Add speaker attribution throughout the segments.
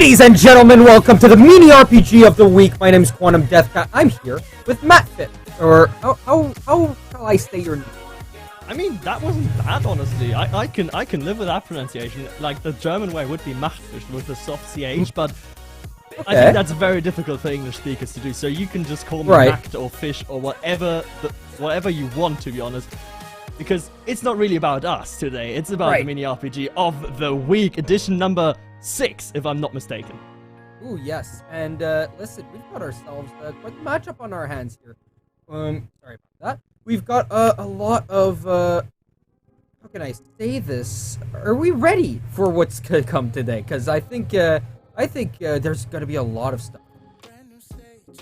Speaker 1: Ladies and gentlemen, welcome to the mini RPG of the week. My name is QuantumDeathCat. I'm here with MachtFISCH, or how shall I say your name?
Speaker 2: I mean, that wasn't bad, honestly. I can live with that pronunciation. Like, the German way would be MachtFISCH with the soft CH, but okay. I think that's a very difficult for English speakers to do. So you can just call me Macht or Fish or whatever you want, to be honest. Because it's not really about us today. It's about the mini RPG of the week, edition number 6, if I'm not mistaken.
Speaker 1: Ooh, yes. And listen, we've got ourselves quite the matchup on our hands here. Sorry about that. We've got a lot of how can I say this? Are we ready for what's gonna come today? Because I think there's gonna be a lot of stuff.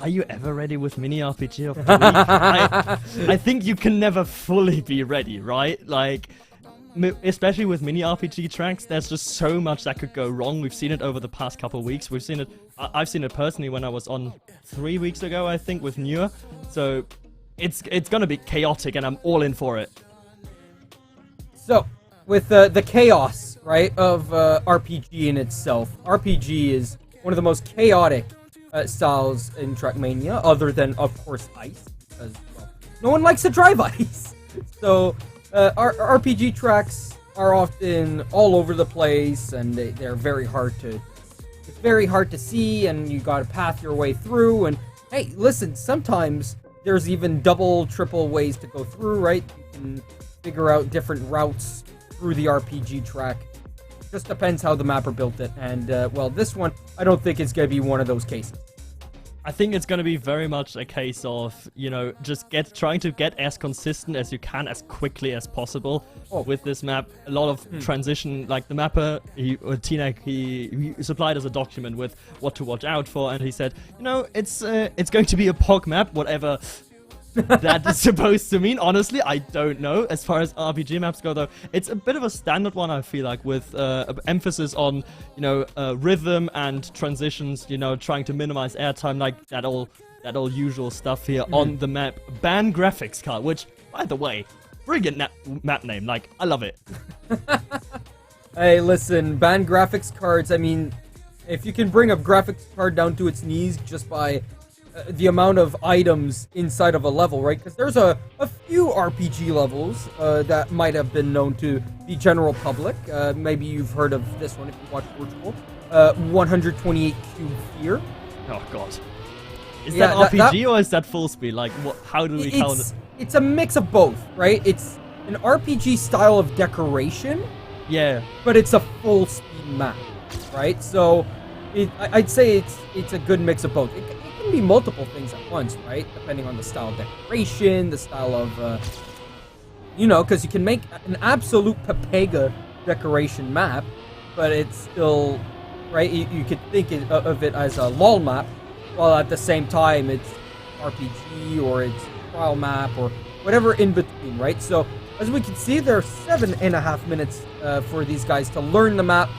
Speaker 2: Are you ever ready with mini RPG of the week? I think you can never fully be ready, right? Like, especially with mini RPG tracks, there's just so much that could go wrong. We've seen it over the past couple of weeks. We've seen it. I've seen it personally when I was on 3 weeks ago, I think, with Newer. So it's gonna be chaotic, and I'm all in for it.
Speaker 1: So with the chaos, right, of RPG in itself, RPG is one of the most chaotic styles in Trackmania, other than, of course, ice, because well, no one likes to drive ice. So our RPG tracks are often all over the place, and they're very hard to. It's very hard to see, and you gotta path your way through. And hey, listen, sometimes there's even double, triple ways to go through. Right? You can figure out different routes through the RPG track. Just depends how the mapper built it, and well, this one I don't think it's gonna be one of those cases.
Speaker 2: I think it's going to be very much a case of, you know, just trying to get as consistent as you can as quickly as possible with this map. A lot of transition, like the mapper, TimeAttack, he supplied us a document with what to watch out for, and he said, you know, it's going to be a POG map, whatever that is supposed to mean. Honestly, I don't know. As far as RPG maps go, though, it's a bit of a standard one, I feel like, with emphasis on, you know, rhythm and transitions, you know, trying to minimize airtime, like that all usual stuff here on the map. Ban graphics card, which, by the way, brilliant map name. Like, I love it.
Speaker 1: Hey, listen, ban graphics cards. I mean, if you can bring a graphics card down to its knees just by the amount of items inside of a level, right? Because there's a few RPG levels that might have been known to the general public. Maybe you've heard of this one if you watch Virtual. 128 Cube Fear.
Speaker 2: Oh god. Is that RPG or is that full speed? Like, how do we count it?
Speaker 1: It's a mix of both, right? It's an RPG style of decoration.
Speaker 2: Yeah.
Speaker 1: But it's a full speed map, right? So I'd say it's a good mix of both. It can be multiple things at once, right? Depending on the style of decoration, the style of, you know, because you can make an absolute Pepega decoration map, but it's still, right? You could think of it as a LOL map, while at the same time it's RPG or it's trial map or whatever in between, right? So as we can see, there are 7.5 minutes for these guys to learn the map,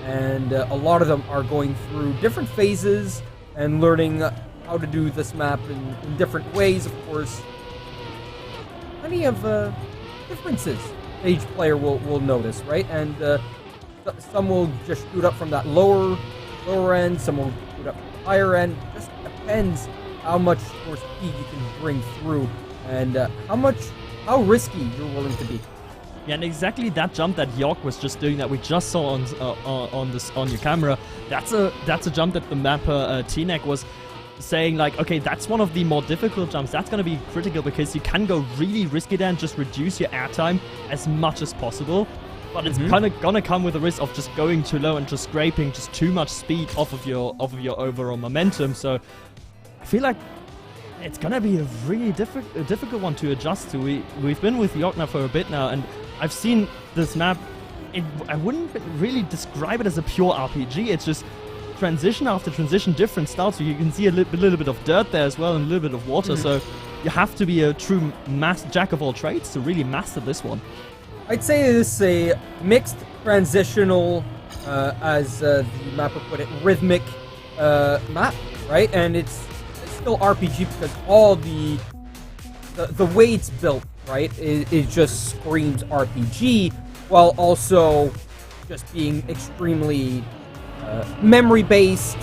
Speaker 1: and a lot of them are going through different phases and learning how to do this map in different ways, of course. Plenty of differences each player will notice, right? And some will just shoot up from that lower end, some will shoot up from the higher end. It just depends how much more speed you can bring through, and how risky you're willing to be.
Speaker 2: Yeah, and exactly that jump that York was just doing that we just saw on your camera. That's a jump that the mapper TimeAttack was saying, like, okay, that's one of the more difficult jumps. That's going to be critical because you can go really risky there and just reduce your airtime as much as possible. But it's kind of going to come with the risk of just going too low and just scraping just too much speed off of your overall momentum. So I feel like it's going to be a really difficult one to adjust to. We've been with York now for a bit now, and I've seen this map. I wouldn't really describe it as a pure RPG. It's just transition after transition, different styles. So you can see a little bit of dirt there as well, and a little bit of water. So you have to be a true jack of all trades to really master this one.
Speaker 1: I'd say it's a mixed transitional, as the mapper put it, rhythmic map, right? And it's still RPG because all the way it's built, right, it just screams RPG, while also just being extremely memory-based,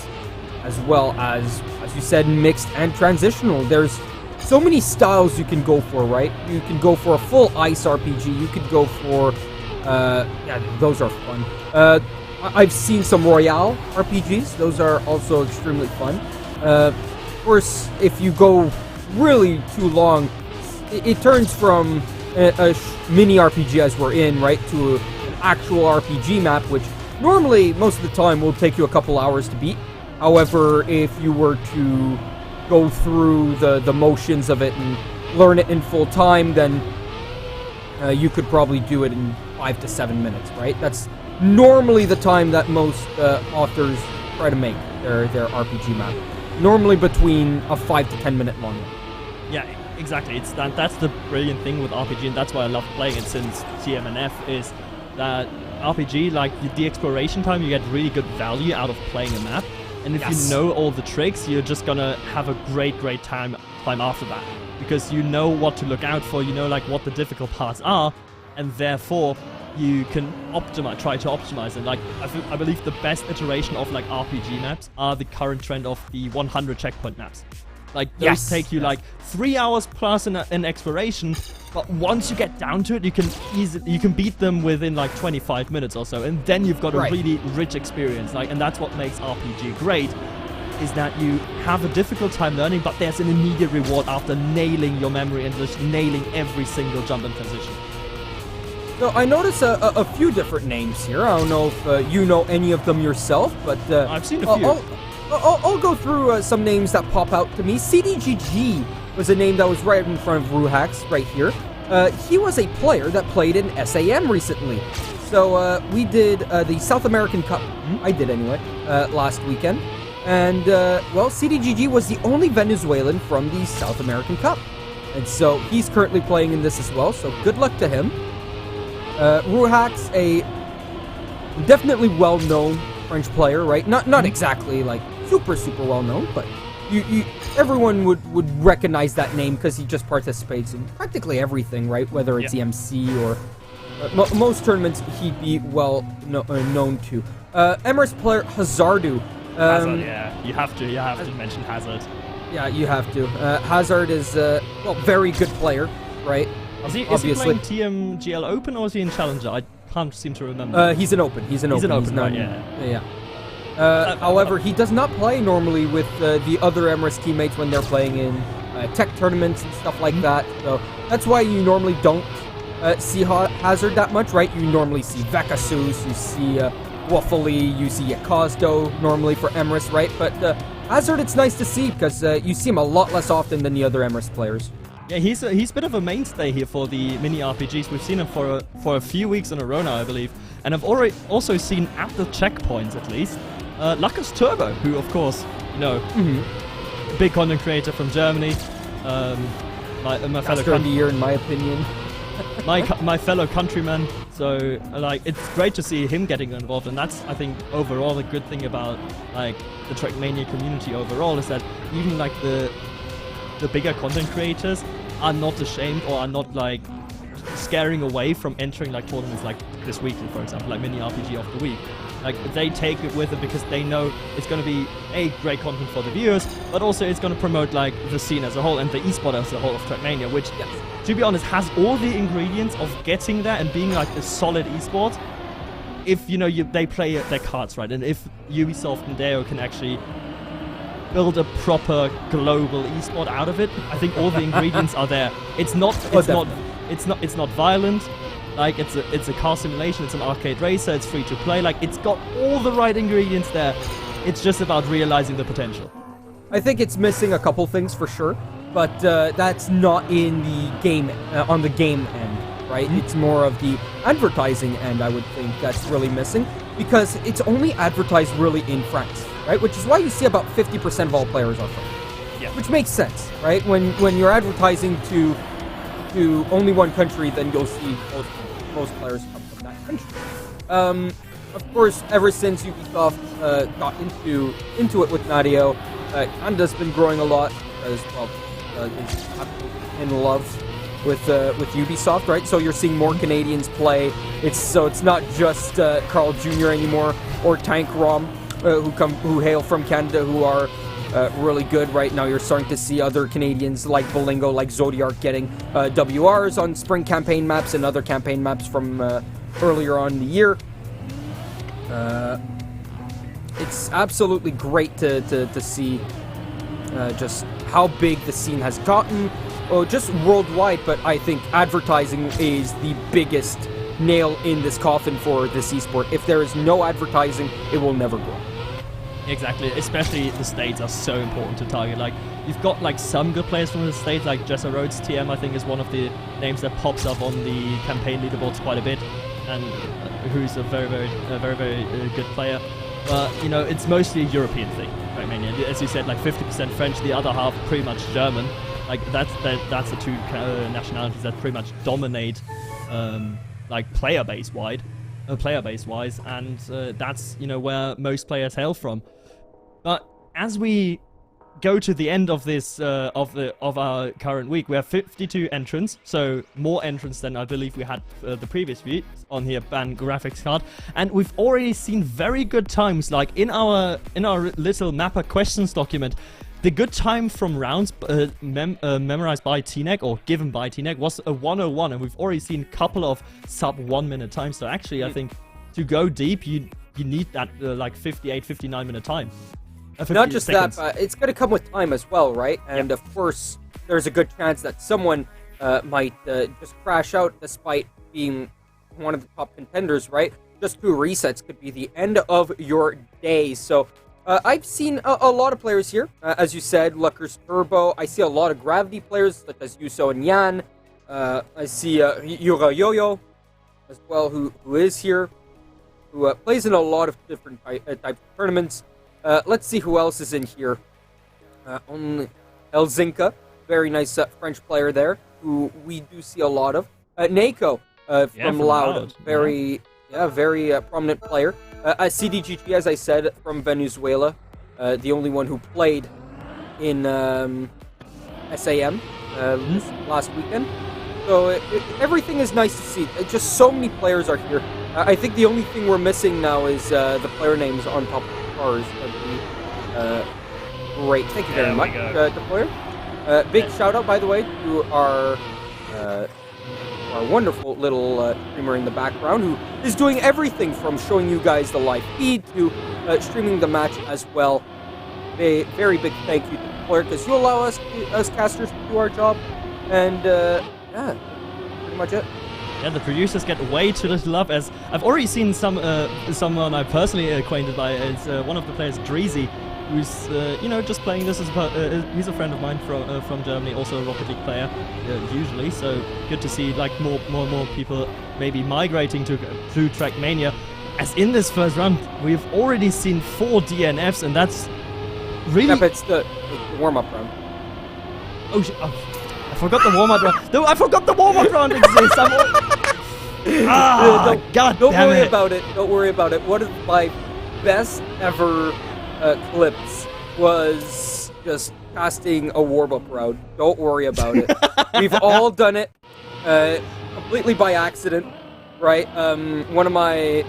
Speaker 1: as well as you said, mixed and transitional. There's so many styles you can go for, right? You can go for a full ice RPG. You could go for, yeah, those are fun. I've seen some Royale RPGs. Those are also extremely fun. Of course, if you go really too long, it turns from a mini RPG as we're in, right, to an actual RPG map, which normally, most of the time, will take you a couple hours to beat. However, if you were to go through the motions of it and learn it in full time, then you could probably do it in 5 to 7 minutes, right? That's normally the time that most authors try to make their RPG map. Normally between a 5 to 10 minute long one.
Speaker 2: Yeah, exactly. That's the brilliant thing with RPG, and that's why I love playing it since TMNF, is that RPG, like the exploration time, you get really good value out of playing a map. And if you know all the tricks, you're just gonna have a great time after that. Because you know what to look out for, you know like what the difficult parts are, and therefore you can try to optimize. And like I believe the best iteration of like RPG maps are the current trend of the 100 checkpoint maps. Like those take you like 3 hours plus in exploration, but once you get down to it, you can beat them within like 25 minutes or so, and then you've got a really rich experience. Like, and that's what makes RPG great, is that you have a difficult time learning, but there's an immediate reward after nailing your memory and just nailing every single jump and transition.
Speaker 1: So I notice a few different names here. I don't know if you know any of them yourself, but
Speaker 2: I've seen a few.
Speaker 1: I'll go through some names that pop out to me. CDGG was a name that was right in front of Ruhax, right here. He was a player that played in SAM recently. So we did the South American Cup, I did anyway, last weekend. And, well, CDGG was the only Venezuelan from the South American Cup. And so he's currently playing in this as well, so good luck to him. Ruhax, a definitely well-known French player, right? Not exactly like super well known, but everyone would recognize that name because he just participates in practically everything, right? Whether it's EMC or most tournaments, he'd be well known to. Emirates player Hazardu.
Speaker 2: Hazard, yeah, you have to mention Hazard.
Speaker 1: Yeah, you have to. Hazard is well, very good player, right?
Speaker 2: Is he playing TMGL Open or is he in Challenger? I can't seem to remember.
Speaker 1: He's an Open. He's an Open,
Speaker 2: right? Yeah.
Speaker 1: However, he does not play normally with the other Emirates teammates when they're playing in tech tournaments and stuff like that. So that's why you normally don't see Hazard that much, right? You normally see Vekasus, you see Waffly, you see Yakazdo normally for Emirates, right? But Hazard, it's nice to see because you see him a lot less often than the other Emirates players.
Speaker 2: Yeah, he's a bit of a mainstay here for the mini RPGs. We've seen him for a few weeks in a row now, I believe, and I've already also seen at the checkpoints at least Lucas Turbo, who of course big content creator from Germany, my fellow
Speaker 1: of the year in my opinion,
Speaker 2: my fellow countryman. So like it's great to see him getting involved, and that's I think overall the good thing about like the Trackmania community overall is that even like the bigger content creators are not ashamed or are not like scaring away from entering like tournaments like this weekly, for example, like mini RPG of the week. Like they take it with them because they know it's going to be great content for the viewers, but also it's going to promote like the scene as a whole and the esport as a whole of Trackmania, which to be honest has all the ingredients of getting there and being like a solid esport if they play their cards right, and if Ubisoft and Deo can actually build a proper global esport out of it. I think all the ingredients are there. It's not violent. Like it's a car simulation. It's an arcade racer. It's free to play. Like it's got all the right ingredients there. It's just about realizing the potential.
Speaker 1: I think it's missing a couple things for sure, but that's not in the game on the game end, right? It's more of the advertising end. I would think that's really missing because it's only advertised really in France. Right, which is why you see about 50% of all players are French. Yeah. Which makes sense, right? When you're advertising to only one country, then you'll see most players come from that country. Of course, ever since Ubisoft got into it with Nadio, Canada's been growing a lot as well. Is absolutely in love with Ubisoft, right? So you're seeing more Canadians play. It's not just Carl Jr. anymore or Tank Rom. who hail from Canada who are really good right now. You're starting to see other Canadians like Bolingo, like Zodiark getting WRs on spring campaign maps and other campaign maps from earlier on in the year. It's absolutely great to see just how big the scene has gotten, just worldwide, but I think advertising is the biggest nail in this coffin for this esport. If there is no advertising, it will never grow.
Speaker 2: Exactly, especially the States are so important to target. Like, you've got like some good players from the States, like Jessa Rhodes TM, I think, is one of the names that pops up on the campaign leaderboards quite a bit, and who's a very good player. But, you know, it's mostly a European thing, right, Mania? As you said, like 50% French, the other half pretty much German. Like, that's the two nationalities that pretty much dominate, like, player base wise, and that's, you know, where most players hail from. But as we go to the end of this of our current week, we have 52 entrants, so more entrants than I believe we had the previous week on here, ban graphics card, and we've already seen very good times. Like in our little mapper questions document, the good time from rounds memorized by TNEC or given by TNEC was a 101, and we've already seen a couple of sub 1 minute times. So actually, I think to go deep, you need that like 58, 59 minute time.
Speaker 1: Not just
Speaker 2: seconds.
Speaker 1: that, it's going to come with time as well, right? And of course, there's a good chance that someone might just crash out despite being one of the top contenders, right? Just 2 resets could be the end of your day. So I've seen a lot of players here. As you said, Lucker's Turbo. I see a lot of Gravity players, such as Yuso and Yan. I see Yura Yo-Yo as well, who is here, who plays in a lot of different types of tournaments. Let's see who else is in here. Only Elzinka, very nice French player there, who we do see a lot of. Nako from Loud, very prominent player. CDGG, as I said, from Venezuela, the only one who played in SAM this last weekend. So everything is nice to see. Just so many players are here. I think the only thing we're missing now is the player names on top of the cars. That'd be great. Thank you very much, the player. Big shout out, by the way, to our wonderful little streamer in the background, who is doing everything from showing you guys the live feed to streaming the match as well. A very big thank you to the player, because you allow us casters to do our job. And yeah, pretty much it.
Speaker 2: Yeah, the producers get way too little love, as I've already seen someone I'm personally acquainted by as one of the players, Dreezy, who's you know, just playing this as he's a friend of mine from Germany, also a Rocket League player usually. So good to see like more people maybe migrating to Trackmania. As in this first round, we've already seen 4 DNFs, and that's really.
Speaker 1: Yeah, but it's the warm-up round.
Speaker 2: Oh, I forgot the warm-up round. No, I forgot the warm-up round exists. Don't
Speaker 1: worry about it. Don't worry about it. One of my best ever clips was just casting a warm-up round. Don't worry about it. We've all done it completely by accident, right? One of my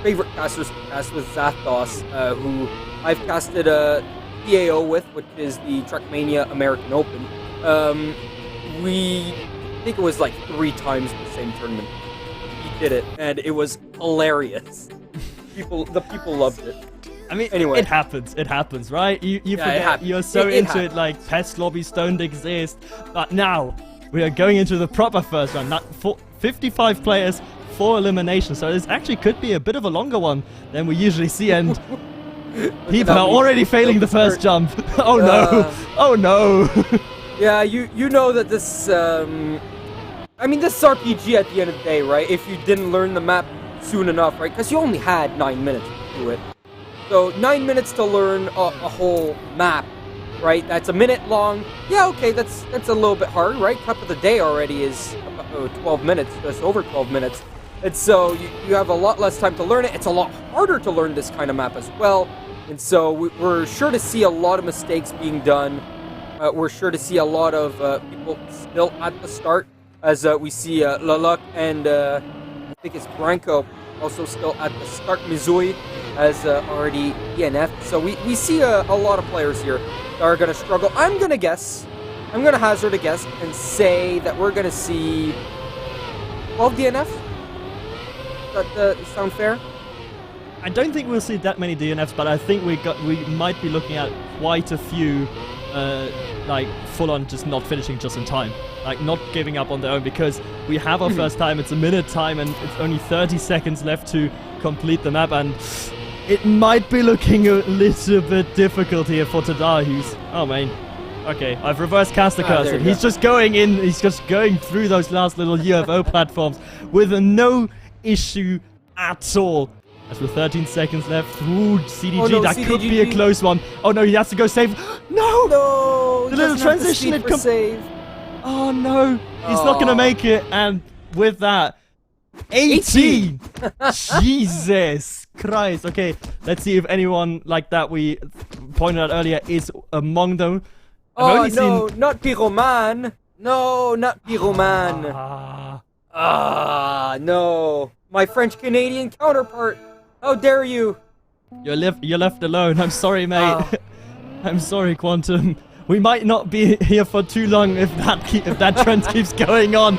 Speaker 1: favorite casters to cast was Zathos, who I've casted a PAO with, which is the Trackmania American Open. I think it was like 3 times the same tournament. He did it, and it was hilarious. The people loved it.
Speaker 2: I mean,
Speaker 1: anyway,
Speaker 2: it happens, right? You forget, you're so into it, like pest lobbies don't exist. But now we are going into the proper first round. Not 55 players, 4 eliminations, so this actually could be a bit of a longer one than we usually see, and people are already failing the first jump. Oh no! Oh no!
Speaker 1: Yeah, you know that this, I mean, this is RPG at the end of the day, right? If you didn't learn the map soon enough, right? Because you only had 9 minutes to do it. So 9 minutes to learn a whole map, right? That's a minute long. Yeah, okay, that's a little bit hard, right? Cup of the day already is 12 minutes, just over 12 minutes. And so you have a lot less time to learn it. It's a lot harder to learn this kind of map as well. And so we're sure to see a lot of mistakes being done. We're sure to see a lot of people still at the start, as we see Laluk and I think it's Branko also still at the start. Mizui has already DNF'd. So we see a lot of players here that are going to struggle. I'm going to hazard a guess and say that we're going to see 12 DNFs. Does that sound fair?
Speaker 2: I don't think we'll see that many DNFs, but I think we might be looking at quite a few, like full-on just not finishing just in time, like not giving up on their own, because we have our first time. It's a minute time, and it's only 30 seconds left to complete the map, and it might be looking a little bit difficult here for Tada, who's man. Okay, I've reverse cast the curse, and he's just going in. He's just going through those last little UFO platforms with no issue at all. As with 13 seconds left, ooh, CDG,
Speaker 1: oh, no,
Speaker 2: that
Speaker 1: CDG.
Speaker 2: could be a close one. Oh no, he has to go save.
Speaker 1: No,
Speaker 2: the little transition had come.
Speaker 1: Save.
Speaker 2: Oh no, he's not gonna make it. And with that, 18. Jesus Christ. Okay, let's see if anyone like that we pointed out earlier is among them.
Speaker 1: Oh no, not Pyroman. No, not Pyroman. No. My French-Canadian counterpart. How dare you?
Speaker 2: You're left alone. I'm sorry, mate. I'm sorry, Quantum. We might not be here for too long if that trend keeps going on.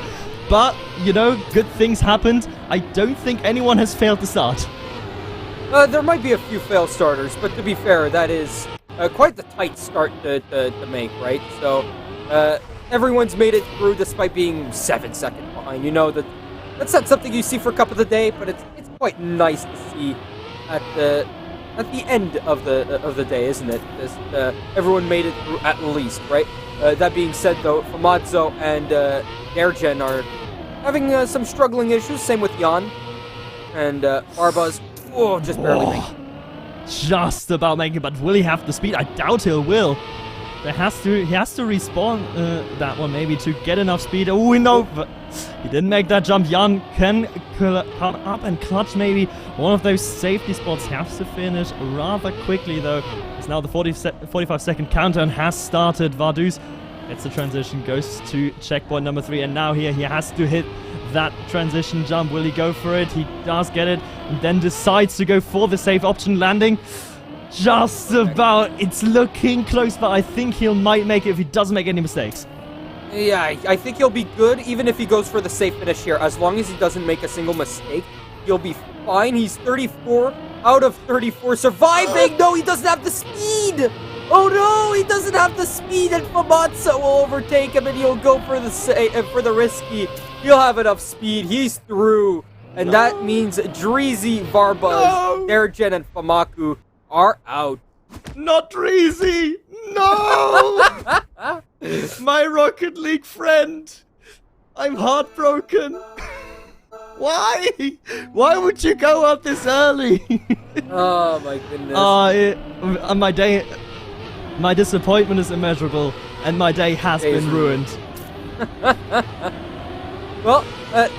Speaker 2: But, you know, good things happened. I don't think anyone has failed to start.
Speaker 1: There might be a few failed starters, but to be fair, that is quite the tight start to make, right? So, everyone's made it through despite being 7 seconds behind. You know, that's not something you see for Cup of the Day, but it's quite nice to see at the end of the day, isn't it? Everyone made it through at least, right? That being said, though, Famazzo and Airgen are having some struggling issues. Same with Jan and Barbaz. Oh, just barely making it.
Speaker 2: Just about making it, but will he have the speed? I doubt he will. He has to respawn that one maybe to get enough speed. Oh, we know, but he didn't make that jump. Jan can come up and clutch maybe one of those safety spots. Has to finish rather quickly though. It's now the 45-second countdown has started. Varduz gets the transition, goes to checkpoint number 3, and now here he has to hit that transition jump. Will he go for it? He does get it, and then decides to go for the safe option landing. Just about. It's looking close, but I think he might make it if he doesn't make any mistakes.
Speaker 1: Yeah, I think he'll be good, even if he goes for the safe finish here. As long as he doesn't make a single mistake, he'll be fine. He's 34 out of 34 surviving. No, he doesn't have the speed. Oh no, he doesn't have the speed, and Famazzo will overtake him, and he'll go for the risky. He'll have enough speed. He's through, and that means Dreezy, Varbaz, Derjen, and Famaku are out.
Speaker 2: Not Dreezy! No! My Rocket League friend! I'm heartbroken! Why? Why would you go out this early?
Speaker 1: Oh my goodness.
Speaker 2: My disappointment is immeasurable, and my day has been ruined.
Speaker 1: Well,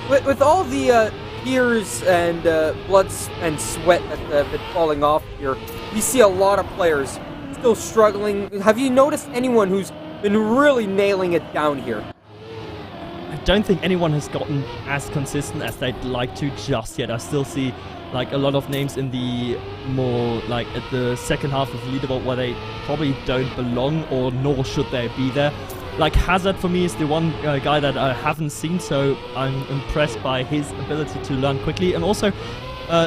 Speaker 1: with all the tears and blood and sweat that have been falling off here, we see a lot of players still struggling. Have you noticed anyone who's been really nailing it down here?
Speaker 2: I don't think anyone has gotten as consistent as they'd like to just yet. I still see like a lot of names in the more like at the second half of the leaderboard where they probably don't belong, or nor should they be there. Like Hazard for me is the one guy that I haven't seen, so I'm impressed by his ability to learn quickly. And also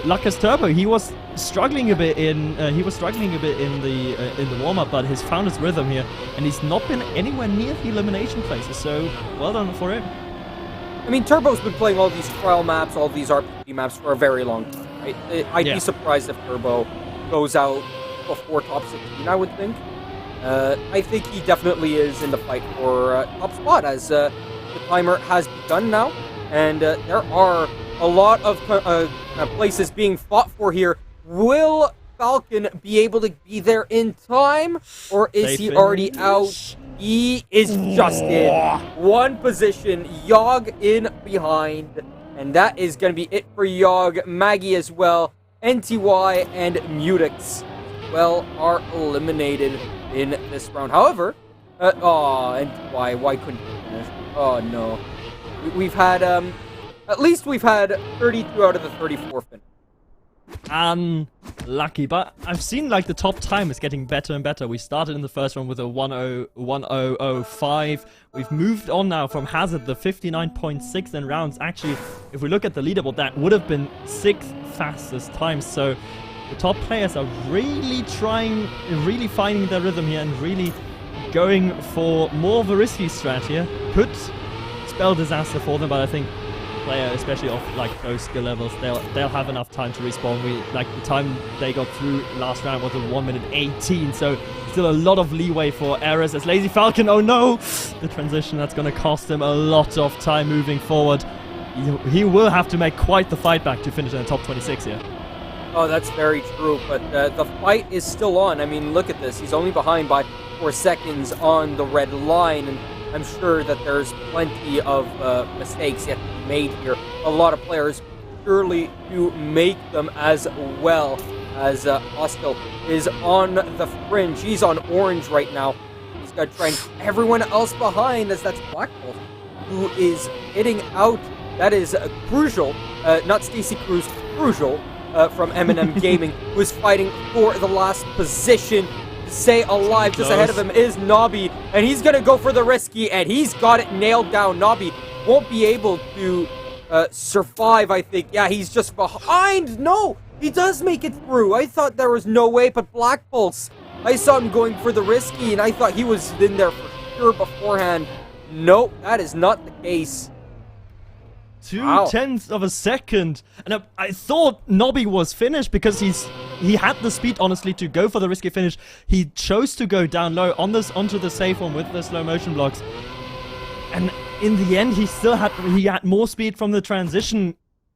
Speaker 2: Lucas Turbo, he was struggling a bit in the warm-up, but he's found his rhythm here, and he's not been anywhere near the elimination phases. So well done for him.
Speaker 1: I mean, Turbo's been playing all these trial maps, all these RPG maps for a very long time, right? I'd be surprised if Turbo goes out before top 16, I would think. I think he definitely is in the fight for top spot, as the timer has begun now, and there are a lot of places being fought for here. Will Falcon be able to be there in time, or is he already out? He is just in one position. Yogg in behind, and that is going to be it for Yogg. Maggie as well, NTY and Mutix well are eliminated in this round. However, NTY, why couldn't you finish? Oh no, we've had at least we've had 32 out of the 34 finish.
Speaker 2: Unlucky, but I've seen like the top time is getting better and better. We started in the first one with a 10.05. We've moved on now from Hazard, the 59.6 in rounds. Actually, if we look at the leaderboard, that would have been 6th fastest time. So the top players are really really finding their rhythm here and really going for more of a risky strat here. Could spell disaster for them, but I think player, especially of like those skill levels, they'll have enough time to respawn. The time they got through last round was a 1:18, so still a lot of leeway for errors as Lazy Falcon. Oh no, the transition, that's gonna cost him a lot of time moving forward. He will have to make quite the fight back to finish in the top 26 here.
Speaker 1: Oh, that's very true, but the fight is still on. I mean, look at this. He's only behind by 4 seconds on the red line, and I'm sure that there's plenty of mistakes yet to be made here. A lot of players surely do make them as well, as Hostile is on the fringe. He's on orange right now. He's got to try and keep everyone else behind, as that's Black Bolt, who is hitting out. That is crucial, not Stacy Cruz, crucial from M&M Gaming, who is fighting for the last position. Stay alive. Just ahead of him is Nobby, and he's gonna go for the risky, and he's got it nailed down. Nobby won't be able to survive, I think. Yeah, he's just behind. No, he does make it through. I thought there was no way, but Black Bolts, I saw him going for the risky, and I thought he was in there for sure beforehand. Nope, that is not the case.
Speaker 2: 0.2 of a second, and I thought Nobby was finished because he had the speed, honestly, to go for the risky finish. He chose to go down low onto the safe one with the slow motion blocks, and in the end he had more speed from the transition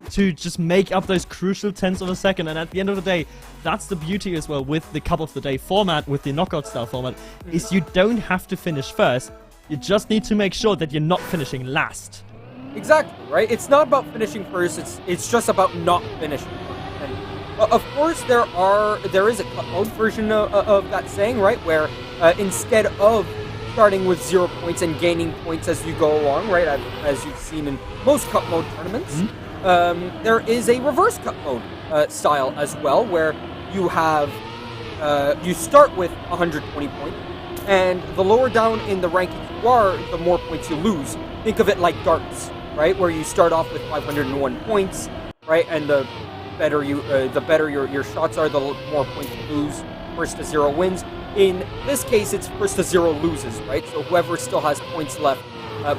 Speaker 2: to just make up those crucial tenths of a second. And at the end of the day, that's the beauty as well with the Cup of the Day format, with the knockout style format, is you don't have to finish first. You just need to make sure that you're not finishing last.
Speaker 1: Exactly, right? It's not about finishing first, it's just about not finishing first. And of course there is a cut mode version of that saying, right? Where instead of starting with 0 points and gaining points as you go along, right? As you've seen in most cut mode tournaments, there is a reverse cut mode style as well, where you have you start with 120 points, and the lower down in the rankings you are, the more points you lose. Think of it like darts, right? Where you start off with 501 points, right? And the better your shots are, the more points you lose. First to 0 wins. In this case, it's first to 0 loses, right? So whoever still has points left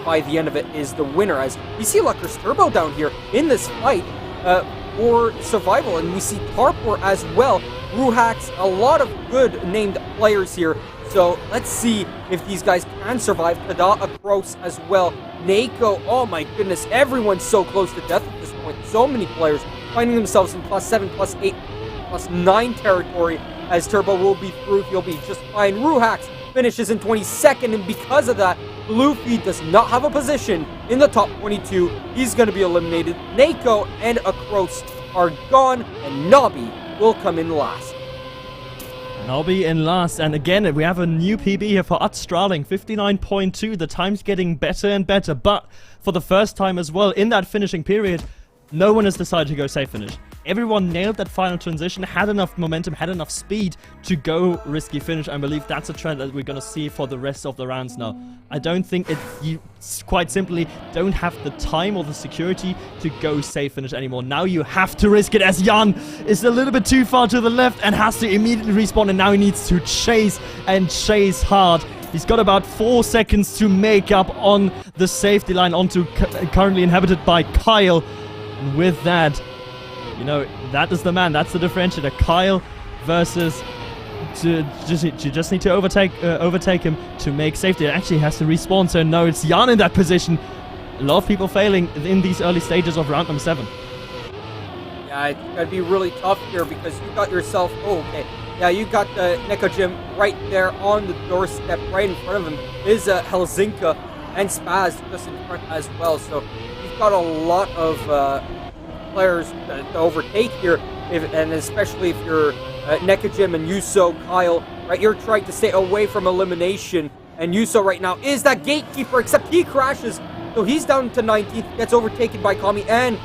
Speaker 1: by the end of it is the winner. As we see Lucker's Turbo down here in this fight for survival, and we see Tarpor as well. Ruhax, a lot of good named players here. So let's see if these guys can survive. Kada, Akros as well. Nako, oh my goodness, everyone's so close to death at this point. So many players finding themselves in +7, +8, +9 territory, as Turbo will be through. He'll be just fine. Ruhax finishes in 22nd, and because of that, Luffy does not have a position in the top 22. He's going to be eliminated. Nako and Akros are gone, and Nobby will come in last.
Speaker 2: Nobby in last, and again we have a new PB here for Utstraling, 59.2. The time's getting better and better, but for the first time as well in that finishing period, no one has decided to go safe finish. Everyone nailed that final transition, had enough momentum, had enough speed to go risky finish. I believe that's a trend that we're going to see for the rest of the rounds now. I don't think you quite simply don't have the time or the security to go safe finish anymore. Now you have to risk it, as Jan is a little bit too far to the left and has to immediately respawn, and now he needs to chase and chase hard. He's got about 4 seconds to make up on the safety line onto currently inhabited by Kyle. And with that, you know, that is the man. That's the differentiator. Kyle versus... You just need to overtake him to make safety. It actually has to respawn, so no, it's Jan in that position. A lot of people failing in these early stages of round number 7.
Speaker 1: Yeah, it's going to be really tough here because you got yourself... Oh, okay. Yeah, you got the Neko Gym right there on the doorstep. Right in front of him is Helsinka and Spaz just in front as well. So you've got a lot of players to overtake here, and especially if you're Neko Gym and Yuso, Kyle, right? You're trying to stay away from elimination, and Yuso right now is that gatekeeper, except he crashes So he's down to 19th, gets overtaken by Kami and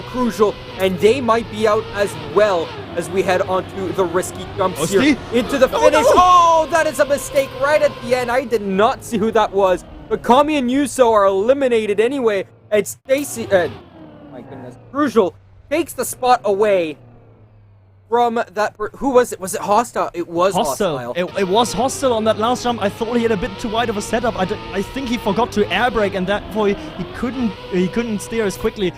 Speaker 1: Crucial, and they might be out as well as we head onto the risky jumps here into the finish. Oh, that is a mistake right at the end. I did not see who that was, but Kami and Yuso are eliminated anyway, and Stacy, my goodness, Crucial takes the spot away from that. Who was it? Was it Hostile? It was Hostile.
Speaker 2: It was Hostile on that last jump. I thought he had a bit too wide of a setup. I think he forgot to air brake, and therefore he couldn't steer as quickly.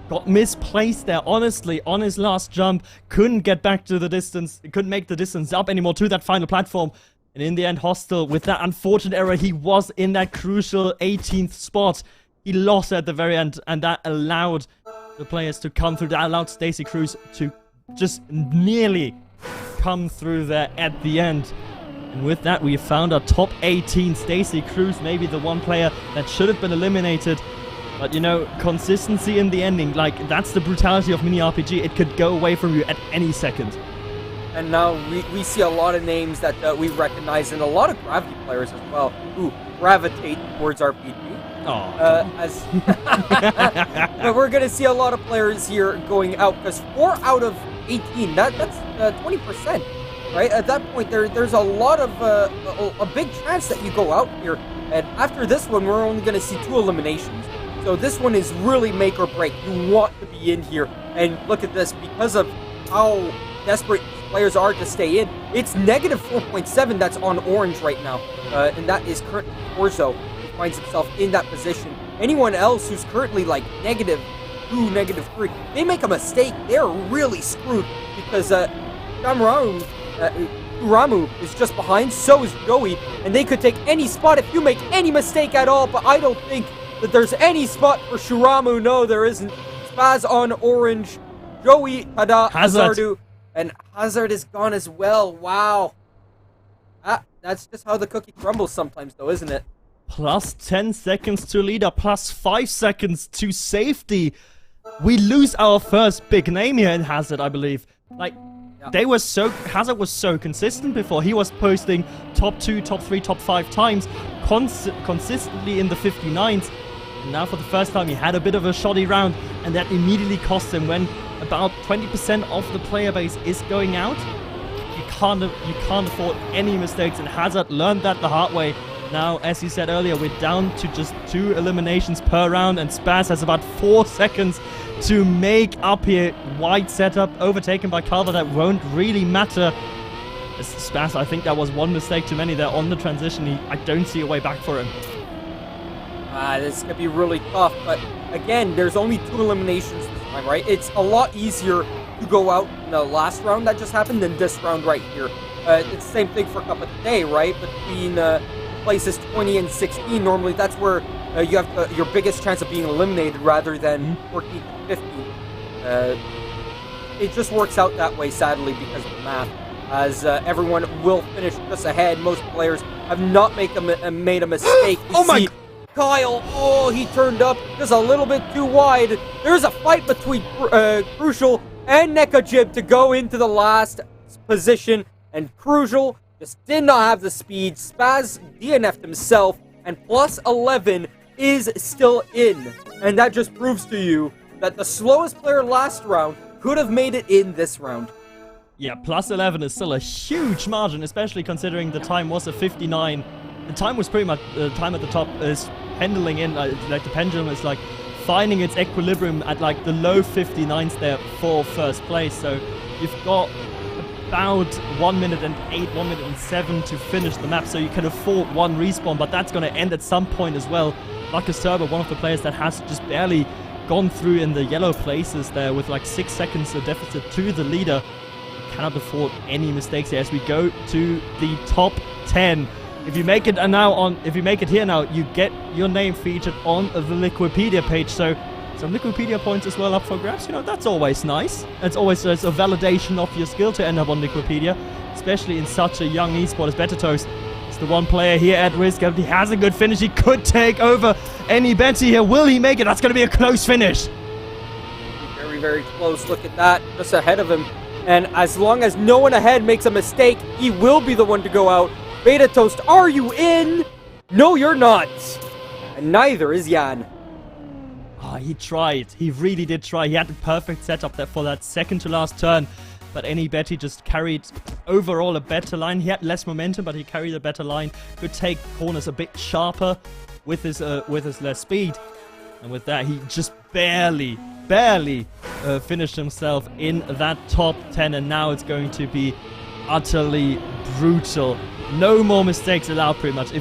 Speaker 2: Got misplaced there, honestly, on his last jump. Couldn't get back to the distance. Couldn't make the distance up anymore to that final platform. And in the end, Hostile, with that unfortunate error, he was in that crucial 18th spot. He lost at the very end, and that allowed the players to come through. That allowed Stacy Cruz to just nearly come through there at the end. And with that, we found our top 18. Stacy Cruz, maybe the one player that should have been eliminated. But, you know, consistency in the ending, like, that's the brutality of mini RPG. It could go away from you at any second.
Speaker 1: And now we see a lot of names that we recognize, and a lot of Gravity players as well, who gravitate towards RPG. But we're going to see a lot of players here going out, because 4 out of 18, that's 20%, right? At that point, there's a lot of, a big chance that you go out here. And after this one, we're only going to see 2 eliminations. So this one is really make or break. You want to be in here. And look at this, because of how desperate players are to stay in, it's negative 4.7 that's on orange right now. And that is currently Orzo, who finds himself in that position. Anyone else who's currently like negative 2, negative 3, they make a mistake, they're really screwed, because Ramu is just behind, so is Joey, and they could take any spot if you make any mistake at all, but I don't think that there's any spot for Shuramu. No, there isn't. Spaz on orange, Joey, Tada, Hazardu, and Hazard is gone as well. Wow. That's just how the cookie crumbles sometimes, though, isn't it?
Speaker 2: Plus 10 seconds to leader, plus 5 seconds to safety. We lose our first big name here in Hazard, I believe. Like, Hazard was so consistent before. He was posting top 2, top 3, top 5 times, consistently in the 59s. And now for the first time, he had a bit of a shoddy round, and that immediately cost him. When about 20% of the player base is going out, you can't afford any mistakes, and Hazard learned that the hard way. Now, as he said earlier, we're down to just 2 eliminations per round, and Spaz has about 4 seconds to make up here. Wide setup, overtaken by Carver. That won't really matter. Spaz, I think that was one mistake too many there on the transition. I don't see a way back for him.
Speaker 1: This could be really tough, but again, there's only 2 eliminations this time, right? It's a lot easier to go out in the last round that just happened than this round right here. It's the same thing for Cup of the Day, right? Between places 20 and 16, normally that's where you have your biggest chance of being eliminated rather than 14 to 15. It just works out that way, sadly, because of the math, as everyone will finish just ahead. Most players have not made a mistake. Kyle, he turned up just a little bit too wide. There's a fight between Crucial and Nekajib to go into the last position, and Crucial just did not have the speed. Spaz DNF'd himself, and plus 11 is still in. And that just proves to you that the slowest player last round could have made it in this round.
Speaker 2: Yeah, plus 11 is still a huge margin, especially considering the time was a 59. The time was pretty much, the time at the top is pendling in, like the pendulum is like finding its equilibrium at like the low 59s there for first place. So you've got about 1 minute and 8, 1 minute and 7 to finish the map, so you can afford 1 respawn, but that's going to end at some point as well. Marcus Turbo, one of the players that has just barely gone through in the yellow places there with like 6 seconds of deficit to the leader. Cannot afford any mistakes here as we go to the top 10. If you make it here now, you get your name featured on the Liquipedia page. So some Liquipedia points as well up for grabs. You know, that's always nice. It's always a validation of your skill to end up on Liquipedia, especially in such a young esport as Betatoast. It's the one player here at risk. He has a good finish. He could take over any Betty here. Will he make it? That's going to be a close finish.
Speaker 1: Very, very close. Look at that. Just ahead of him. And as long as no one ahead makes a mistake, he will be the one to go out. Beta Toast, are you in? No, you're not. And neither is Jan.
Speaker 2: he tried. He really did try. He had the perfect setup there for that second to last turn. But Betty just carried overall a better line. He had less momentum, but he carried a better line. Could take corners a bit sharper with his less speed. And with that, he just barely finished himself in that top 10. And now it's going to be utterly brutal. No more mistakes allowed, pretty much.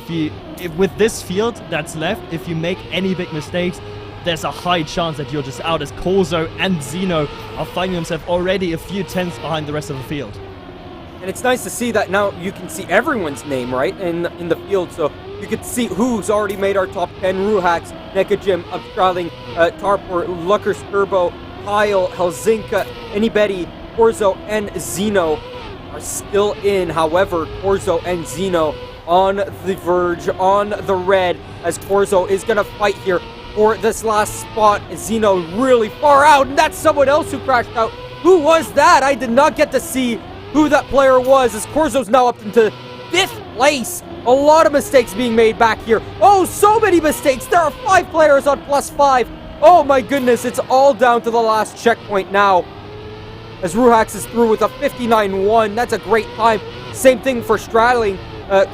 Speaker 2: With this field that's left, if you make any big mistakes, there's a high chance that you're just out, as Corzo and Zeno are finding themselves already a few tenths behind the rest of the field.
Speaker 1: And it's nice to see that now you can see everyone's name, right, in the field. So you can see who's already made our top 10. Ruhax, Nekajim, Upstraling, Tarpor, Luckers Turbo, Kyle, Helsinka, Anybety, Corzo, and Zeno are still in. However, Corzo and Zeno on the verge, on the red, as Corzo is going to fight here for this last spot. Zeno really far out, and that's someone else who crashed out. Who was that? I did not get to see who that player was, as Corzo's now up into 5th place. A lot of mistakes being made back here. Oh, so many mistakes. There are 5 players on +5. Oh my goodness, it's all down to the last checkpoint now, as Ruhax is through with a 59-1. That's a great time. Same thing for Straddling.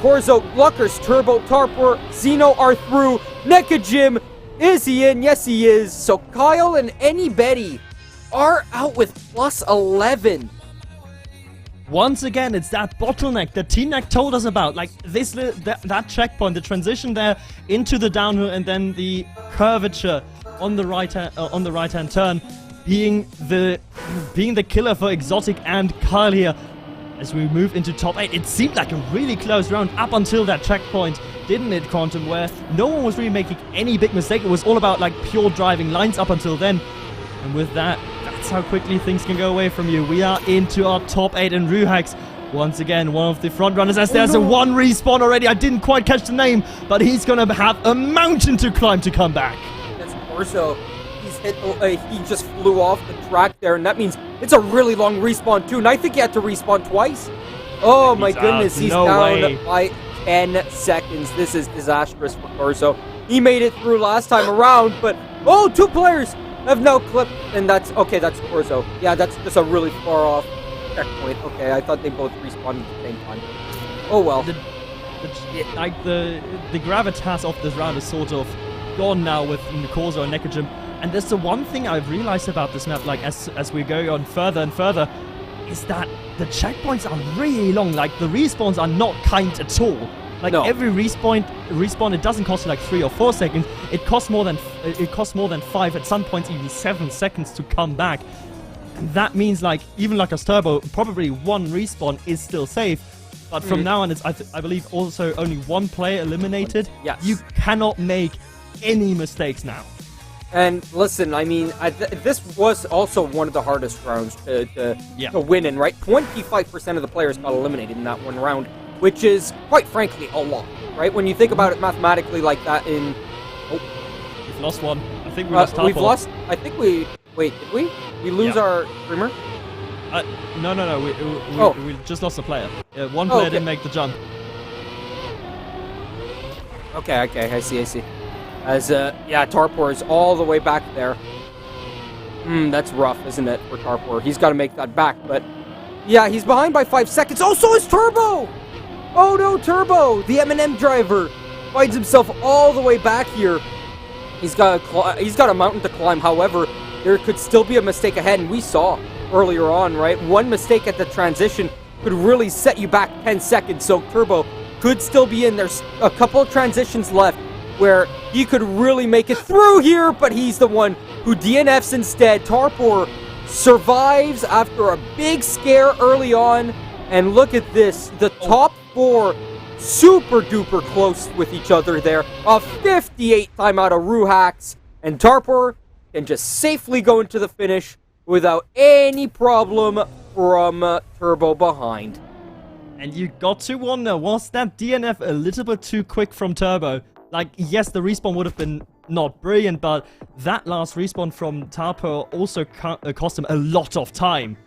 Speaker 1: Corzo, Luckers, Turbo, Tarpor, Zeno are through. Nekajim, is he in? Yes, he is. So Kyle and Anybety are out with +11.
Speaker 2: Once again, it's that bottleneck that TeamNack told us about. Like this, that checkpoint, the transition there into the downhill, and then the curvature on the right-hand turn, being the killer for Exotic and Kyle here. As we move into top 8, it seemed like a really close round up until that checkpoint, didn't it, Quantum? Where no one was really making any big mistake. It was all about like pure driving lines up until then. And with that, that's how quickly things can go away from you. We are into our top 8, and Ruhax, once again, one of the front runners, as there's a 1 respawn already. I didn't quite catch the name, but he's going to have a mountain to climb to come back.
Speaker 1: That's Corzo. He just flew off the track there, and that means it's a really long respawn too. And I think he had to respawn twice. Oh my goodness, he's down by 10 seconds. This is disastrous for Corzo. He made it through last time around, but 2 players have now clipped, and that's Corzo. Yeah, that's just a really far off checkpoint. Okay, I thought they both respawned at the same time. Oh well.
Speaker 2: The gravitas of this round is sort of gone now with Corzo and Nekajim. And there's the one thing I've realized about this map, like as we go on further and further, is that the checkpoints are really long. Like the respawns are not kind at all. Like every respawn, it doesn't cost you like 3 or 4 seconds. It costs more than 5, at some points even 7 seconds to come back. And that means like even like a turbo, probably 1 respawn is still safe. But from now on, it's I believe also only 1 player eliminated.
Speaker 1: Yes.
Speaker 2: You cannot make any mistakes now.
Speaker 1: And listen, I mean, this was also one of the hardest rounds to win in, right? 25% of the players got eliminated in that one round, which is, quite frankly, a lot, right? When you think about it mathematically like that in...
Speaker 2: We've lost one. I think we lost
Speaker 1: We've lost... I think we... Wait, did we? We lose our streamer?
Speaker 2: No. We just lost a player. One player didn't make the jump.
Speaker 1: Okay, I see. As, Tarpor is all the way back there. That's rough, isn't it, for Tarpor? He's got to make that back, but... Yeah, he's behind by 5 seconds. Oh, so is Turbo! Oh, no, Turbo! The M&M driver finds himself all the way back here. He's got a mountain to climb. However, there could still be a mistake ahead, and we saw earlier on, right? One mistake at the transition could really set you back 10 seconds, so Turbo could still be in. There's a couple of transitions left where he could really make it through here, but he's the one who DNFs instead. Tarpor survives after a big scare early on, and look at this. The top 4 super duper close with each other there. A 58 time out of Ruhax, and Tarpor can just safely go into the finish without any problem from Turbo behind.
Speaker 2: And you got to wonder, was that DNF a little bit too quick from Turbo? Like, yes, the respawn would have been not brilliant, but that last respawn from Tarpor also cost him a lot of time.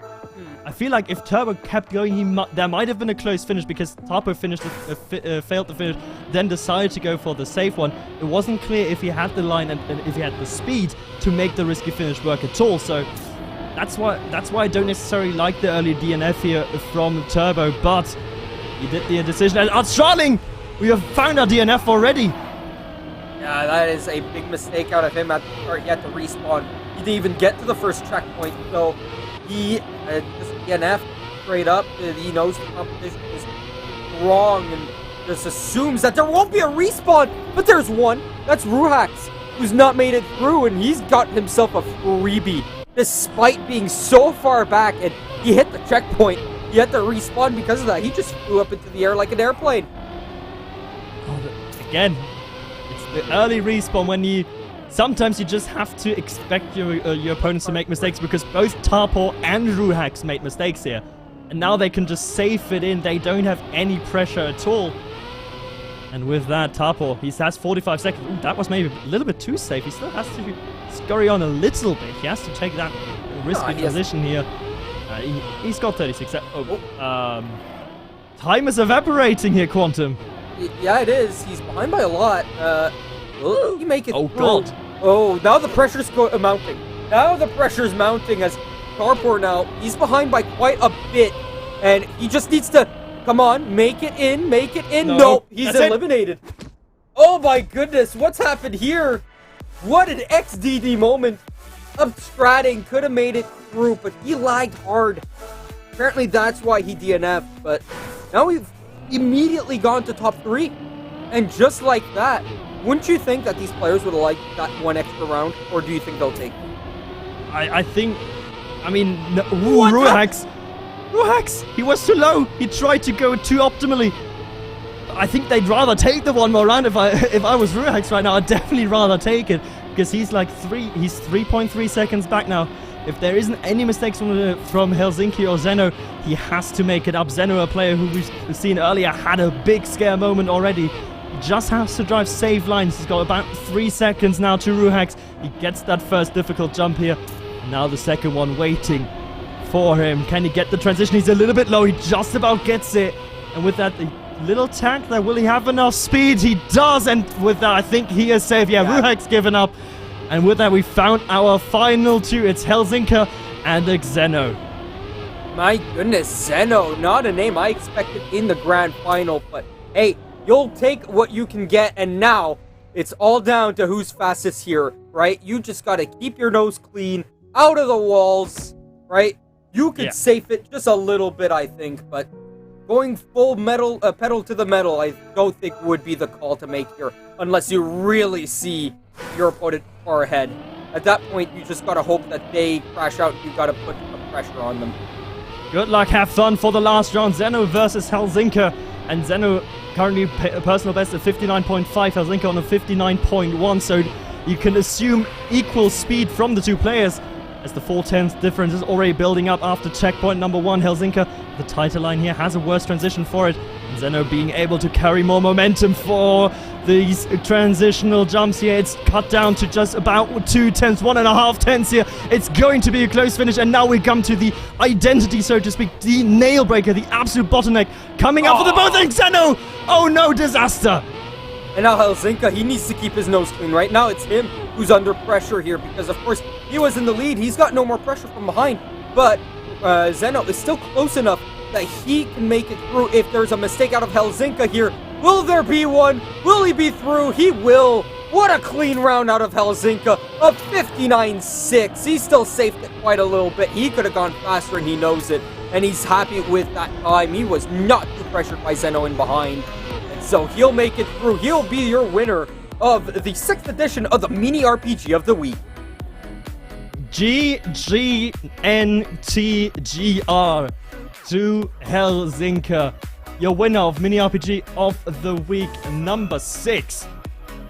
Speaker 2: I feel like if Turbo kept going, there might have been a close finish because Tapo failed the finish, then decided to go for the safe one. It wasn't clear if he had the line and if he had the speed to make the risky finish work at all. So that's why I don't necessarily like the early DNF here from Turbo, but he did the decision. And Starling, we have found our DNF already.
Speaker 1: Yeah, that is a big mistake out of him at the start. He had to respawn. He didn't even get to the first checkpoint, so he just DNF straight up. He knows the competition is wrong and just assumes that there won't be a respawn, but there's one. That's Ruhax, who's not made it through, and he's got himself a freebie. Despite being so far back, and he hit the checkpoint, he had to respawn because of that. He just flew up into the air like an airplane.
Speaker 2: Again, it's the early respawn when you... Sometimes you just have to expect your opponents to make mistakes because both Tarpo and Ruhax made mistakes here. And now they can just safe it in. They don't have any pressure at all. And with that, Tarpo, he has 45 seconds. Ooh, that was maybe a little bit too safe. He still has to scurry on a little bit. He has to take that risky position here. He's got 36 seconds. Time is evaporating here, Quantum.
Speaker 1: Yeah, it is. He's behind by a lot. Will he make it through?
Speaker 2: God.
Speaker 1: Oh, now the pressure's mounting. Now the pressure's mounting as Carpor now, he's behind by quite a bit. And he just needs to, come on, make it in. Nope, he's eliminated. Oh my goodness, what's happened here? What an XDD moment. Upstratting could have made it through, but he lagged hard. Apparently that's why he DNF'd, but now we've immediately gone to top 3. And just like that, wouldn't you think that these players would have liked that one extra round, or do you think they'll take it?
Speaker 2: Ruhax, he was too low. He tried to go too optimally. I think they'd rather take the one more round. If I was Ruhax right now, I'd definitely rather take it because he's 3.3 seconds back now. If there isn't any mistakes from Helsinki or Zeno, he has to make it up. Zeno, a player who we've seen earlier, had a big scare moment already. Just has to drive save lines. He's got about 3 seconds now to Ruhax. He gets that first difficult jump here. And now the second one waiting for him. Can he get the transition? He's a little bit low. He just about gets it. And with that, the little tank there, will he have enough speed? He does. And with that, I think he is safe. Yeah, Ruhax given up. And with that, we found our final 2. It's Helsinki and Xeno.
Speaker 1: My goodness, Zeno, not a name I expected in the grand final, but hey, you'll take what you can get, and now it's all down to who's fastest here, right? You just gotta keep your nose clean, out of the walls, right? You could safe it just a little bit, I think, but going full metal, pedal to the metal, I don't think would be the call to make here, unless you really see your opponent far ahead. At that point, you just gotta hope that they crash out, you gotta put the pressure on them.
Speaker 2: Good luck, have fun for the last round. Zeno versus Helsinki. And Zeno currently personal best at 59.5, Helsinki on a 59.1, so you can assume equal speed from the two players as the 4/10 difference is already building up after checkpoint number 1. Helsinki, the tighter line here, has a worse transition for it. And Zeno being able to carry more momentum for these transitional jumps here. It's cut down to just about 2/10, 1.5 tenths here. It's going to be a close finish, and now we come to the identity, so to speak, the nail breaker, the absolute bottleneck coming up for the both. And Zeno! Oh no, disaster!
Speaker 1: And now Helsinki, he needs to keep his nose clean. Right now it's him who's under pressure here because, of course, he was in the lead. He's got no more pressure from behind. But Zeno is still close enough that he can make it through if there's a mistake out of Helsinki here. Will there be one? Will he be through? He will. What a clean round out of Helsinki. A 59.6. He's still saved it quite a little bit. He could have gone faster, and he knows it. And he's happy with that time. He was not too pressured by Zeno in behind. And so he'll make it through. He'll be your winner of the 6th edition of the Mini RPG of the Week.
Speaker 2: GGNTGR to Helsinki, your winner of Mini RPG of the Week number 6.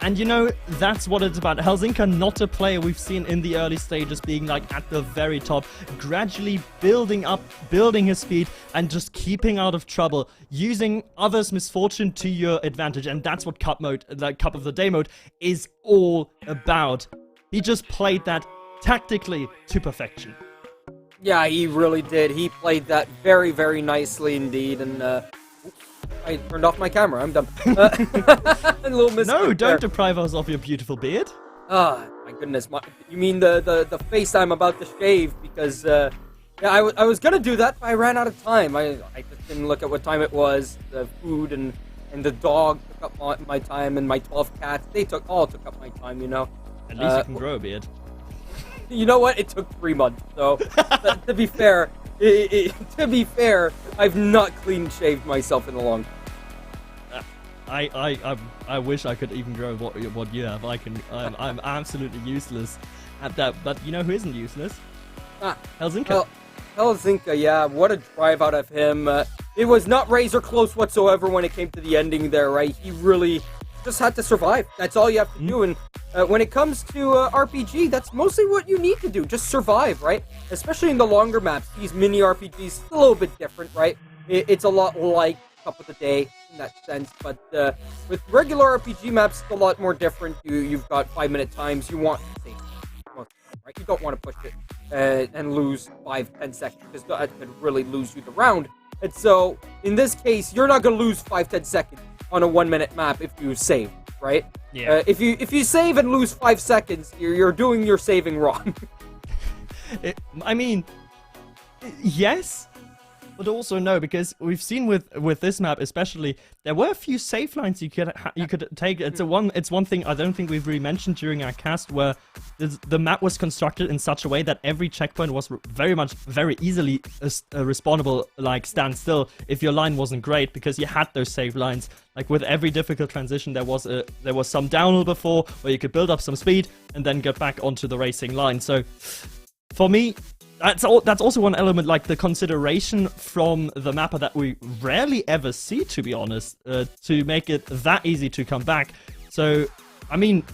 Speaker 2: And you know, that's what it's about. Helsinki, not a player we've seen in the early stages being like at the very top, gradually building up, building his speed, and just keeping out of trouble, using others' misfortune to your advantage. And that's what Cup mode, the Cup of the Day mode, is all about. He just played that tactically to perfection.
Speaker 1: Yeah, he really did. He played that very, very nicely indeed, and I turned off my camera. I'm done. A little mistake
Speaker 2: No, don't
Speaker 1: there.
Speaker 2: deprive us of your beautiful beard.
Speaker 1: Ah, my goodness. You mean the face I'm about to shave? Because, yeah, I was gonna do that, but I ran out of time. I just didn't look at what time it was. The food and the dog took up my time, and my 12 cats, they all took up my time, you know.
Speaker 2: At least you can grow a beard.
Speaker 1: You know what? It took 3 months, so to be fair, I've not clean shaved myself in a long time.
Speaker 2: I wish I could even grow what you have. I'm absolutely useless at that. But you know who isn't useless? Helsinki.
Speaker 1: Helsinki, yeah, what a drive out of him. It was not razor close whatsoever when it came to the ending there, right? He really just had to survive. That's all you have to do. And when it comes to RPG, that's mostly what you need to do. Just survive, right? Especially in the longer maps. These mini RPGs, a little bit different, right? It's a lot like Cup of the Day in that sense. But with regular RPG maps, it's a lot more different. You've got 5-minute times. You want to save, right? You don't want to push it and lose 5-10 seconds, because that could really lose you the round. And so, in this case, you're not going to lose 5-10 seconds on a 1-minute map if you save, right?
Speaker 2: Yeah.
Speaker 1: If you save and lose 5 seconds, you're doing your saving wrong.
Speaker 2: I mean, yes, but also no, because we've seen with this map especially, there were a few safe lines you could take. It's one thing I don't think we've really mentioned during our cast, where the map was constructed in such a way that every checkpoint was very easily respawnable, like stand still if your line wasn't great, because you had those save lines. Like with every difficult transition, there was some downhill before where you could build up some speed and then get back onto the racing line. So for me, that's also one element, like the consideration from the mapper that we rarely ever see, to be honest, to make it that easy to come back. So, I mean,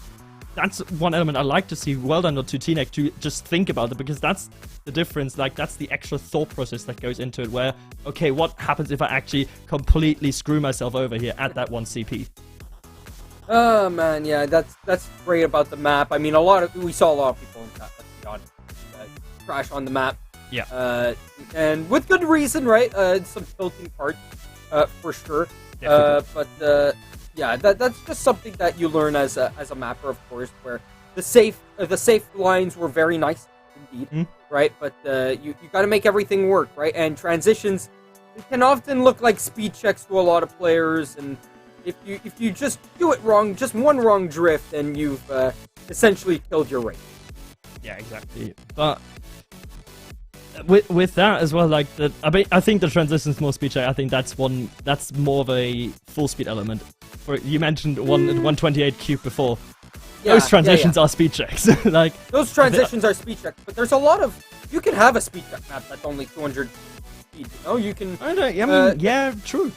Speaker 2: that's one element I like to see. Well done to TimeAttack to just think about it, because that's the difference. Like, that's the extra thought process that goes into it, where, okay, what happens if I actually completely screw myself over here at that 1 CP?
Speaker 1: Oh man, yeah, that's great about the map. I mean, we saw a lot of people in chat, let's be honest, crash on the map.
Speaker 2: Yeah.
Speaker 1: And with good reason, right? Some tilting parts, for sure. But yeah, that's just something that you learn as a mapper, of course, where the safe lines were very nice indeed, right? But you got to make everything work, right? And transitions can often look like speed checks to a lot of players, and if you just do it wrong, just one wrong drift, then you've essentially killed your race.
Speaker 2: Yeah, exactly. But with that as well, like I think the transition's more speed check. I think that's more of a full speed element. You mentioned 128 cube before.
Speaker 1: Yeah,
Speaker 2: those transitions are speed checks. Like
Speaker 1: those transitions are speed checks, but there's a lot of, you can have a speed check map that's only 200 speed. You know, you can.
Speaker 2: Yeah, true.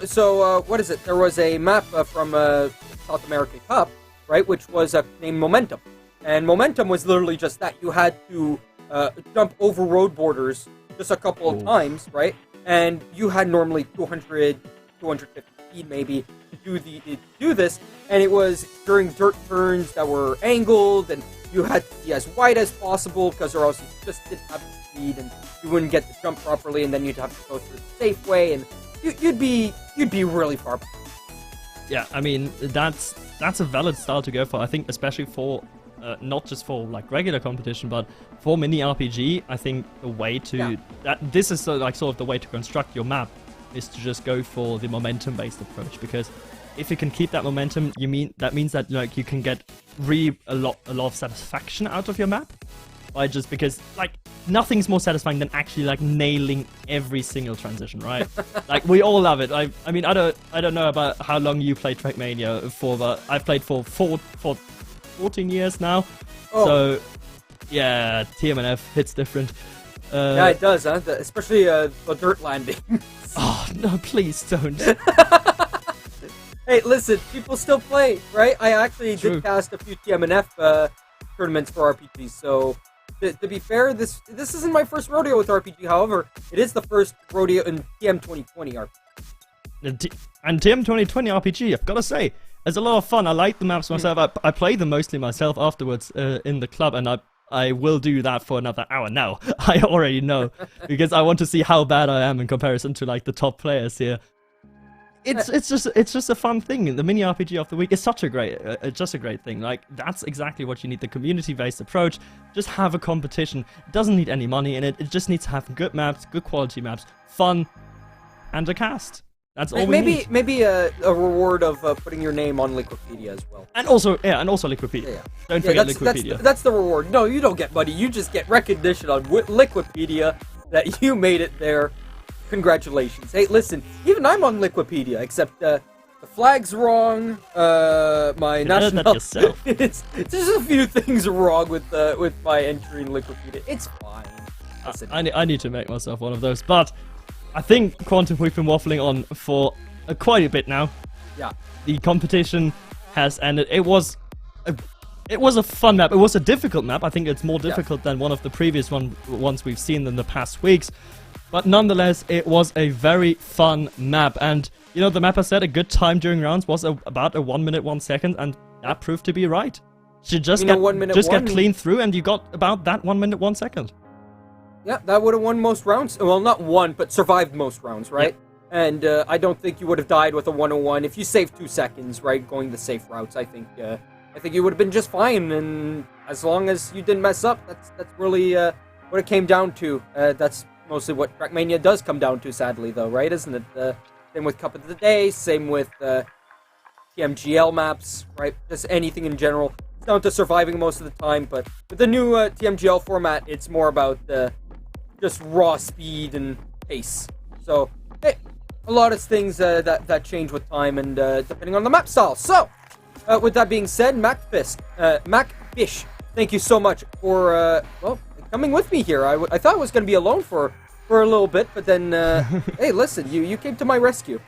Speaker 1: So what is it? There was a map from South American Cup, right, which was named Momentum, and Momentum was literally just that. You had to jump over road borders just a couple of times, right? And you had normally 200, 250 speed maybe to do this, and it was during dirt turns that were angled, and you had to be as wide as possible, because or else you just didn't have the speed, and you wouldn't get the jump properly, and then you'd have to go through the safe way, and you'd be really far behind.
Speaker 2: Yeah, I mean, that's a valid style to go for. I think especially for not just for like regular competition, but for mini RPG, I think the way to this is like sort of the way to construct your map is to just go for the momentum-based approach, because if you can keep that momentum, that means that like you can get a lot of satisfaction out of your map, by just because like nothing's more satisfying than actually like nailing every single transition, right? Like we all love it. I mean I don't know about how long you played Trackmania for, but I've played for 14 years now. So yeah, TMNF hits different.
Speaker 1: Yeah, it does, huh? Especially the dirt landing.
Speaker 2: Oh no, please don't.
Speaker 1: Hey, listen, people still play, right? I actually did cast a few TMNF tournaments for RPGs, so to be fair, this isn't my first rodeo with RPG. However, it is the first rodeo in TM 2020 RPG.
Speaker 2: And TM 2020 RPG, I've got to say, it's a lot of fun. I like the maps myself. I play them mostly myself afterwards in the club, and I will do that for another hour now. I already know, because I want to see how bad I am in comparison to like the top players here. It's just a fun thing. The mini RPG of the week is such a great, just a great thing. Like, that's exactly what you need. The community-based approach. Just have a competition. It doesn't need any money in it. It just needs to have good maps, good quality maps, fun, and a cast. That's all we need.
Speaker 1: Maybe a reward of putting your name on Liquipedia as well.
Speaker 2: And also Liquipedia.
Speaker 1: Yeah.
Speaker 2: Don't forget Liquipedia.
Speaker 1: That's the reward. No, you don't get money. You just get recognition on Liquipedia that you made it there. Congratulations. Hey, listen, even I'm on Liquipedia, except the flag's wrong. My national. It's just a few things wrong with my entry in Liquipedia. It's fine. Listen.
Speaker 2: I need to make myself one of those, but I think Quantum, we've been waffling on for quite a bit now.
Speaker 1: Yeah.
Speaker 2: The competition has ended. It was a fun map. It was a difficult map. I think it's more difficult than one of the previous ones we've seen in the past weeks. But nonetheless, it was a very fun map. And, you know, the mapper said a good time during rounds was about a 1 minute, 1 second. And that proved to be right. She just got clean through and you got about that 1 minute, 1 second.
Speaker 1: Yeah, that would have won most rounds. Well, not won, but survived most rounds, right? Yeah. And I don't think you would have died with a 101 if you saved 2 seconds, right? Going the safe routes, I think you would have been just fine. And as long as you didn't mess up, that's really what it came down to. That's mostly what Trackmania does come down to, sadly, though, right? Isn't it? Same with Cup of the Day, same with TMGL maps, right? Just anything in general. It's down to surviving most of the time, but with the new TMGL format, it's more about just raw speed and pace. So, hey, a lot of things that change with time and depending on the map style. So, with that being said, MachtFISH, thank you so much for, coming with me here. I thought I was going to be alone for a little bit, but then, hey, listen, you came to my rescue.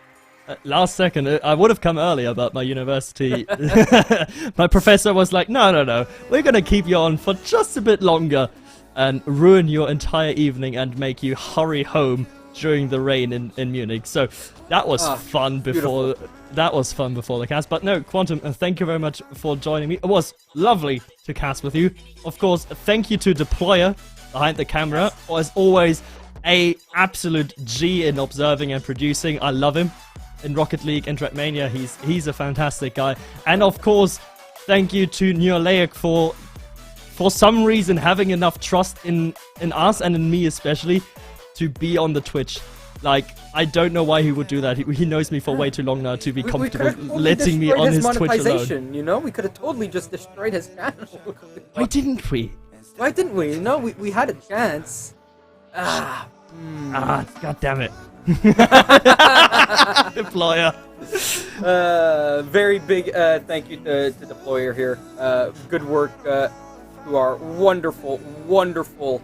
Speaker 2: Last second, I would have come earlier, but my university, my professor was like, no, we're going to keep you on for just a bit longer and ruin your entire evening and make you hurry home during the rain in Munich. So that was fun before the cast. But no, Quantum, thank you very much for joining me. It was lovely to cast with you. Of course, thank you to Deployer behind the camera. As always, a absolute G in observing and producing. I love him in Rocket League and Trackmania. He's a fantastic guy. And of course, thank you to Neolaic for some reason having enough trust in us and in me especially to be on the Twitch. Like, I don't know why he would do that. He knows me for way too long now to be comfortable letting me on his Twitch alone.
Speaker 1: You know, we could have totally just destroyed his channel.
Speaker 2: Why didn't we?
Speaker 1: Why didn't we? No, we had a chance.
Speaker 2: God damn it. Deployer.
Speaker 1: Very big thank you to Deployer here. Good work to our wonderful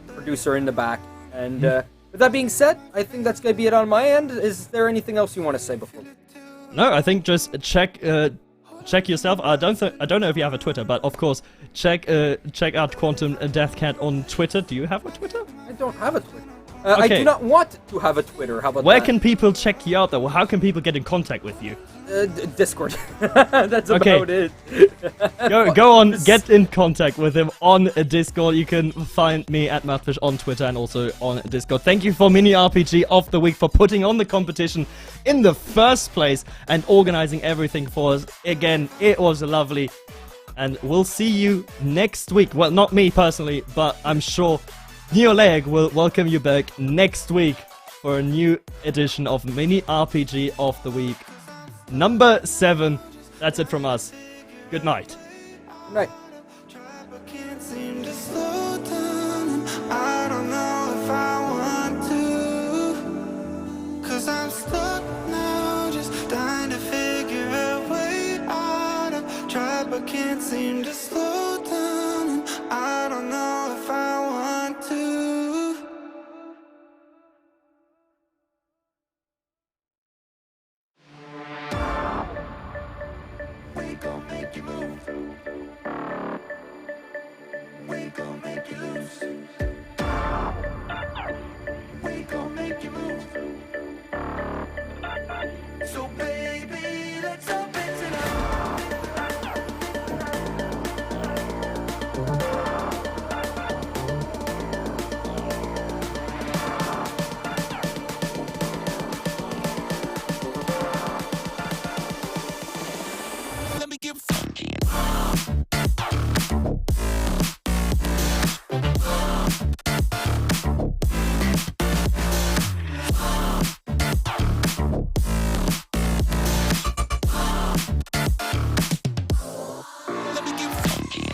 Speaker 1: producer in the back. And with that being said, I think that's going to be it on my end. Is there anything else you want to say before?
Speaker 2: No, I think just check yourself. I don't know if you have a Twitter, but of course, check out QuantumDeathCat on Twitter. Do you have a Twitter?
Speaker 1: I don't have a Twitter.
Speaker 2: Okay.
Speaker 1: I do not want to have a Twitter. How about
Speaker 2: Where
Speaker 1: that?
Speaker 2: can people check you out, though? How can people get in contact with you?
Speaker 1: Discord. That's about it.
Speaker 2: Go on, get in contact with him on Discord. You can find me at MachtFISH on Twitter and also on Discord. Thank you for Mini RPG of the Week for putting on the competition in the first place and organizing everything for us. Again, it was lovely. And we'll see you next week. Well, not me personally, but I'm sure Neolaic will welcome you back next week for a new edition of Mini RPG of the Week. Number 7. That's it from us. Good night.
Speaker 1: Good night.
Speaker 3: I'm stuck now, just trying to figure a way out. I've tried but can't seem to slow down. I don't know if I want to. We gon' make you move. We gon' make you lose. We gon' make you move. So baby, let's jump into the Let me get funky. Let me get funky.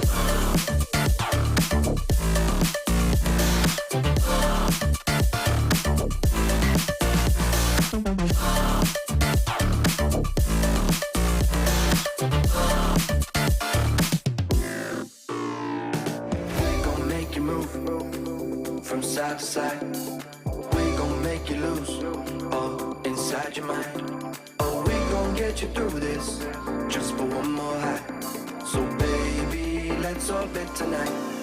Speaker 3: We gon' make you move from side to side. We gon' make you lose all inside your mind. Oh, we gon' get you through this just for one more high. So baby, let's orbit tonight.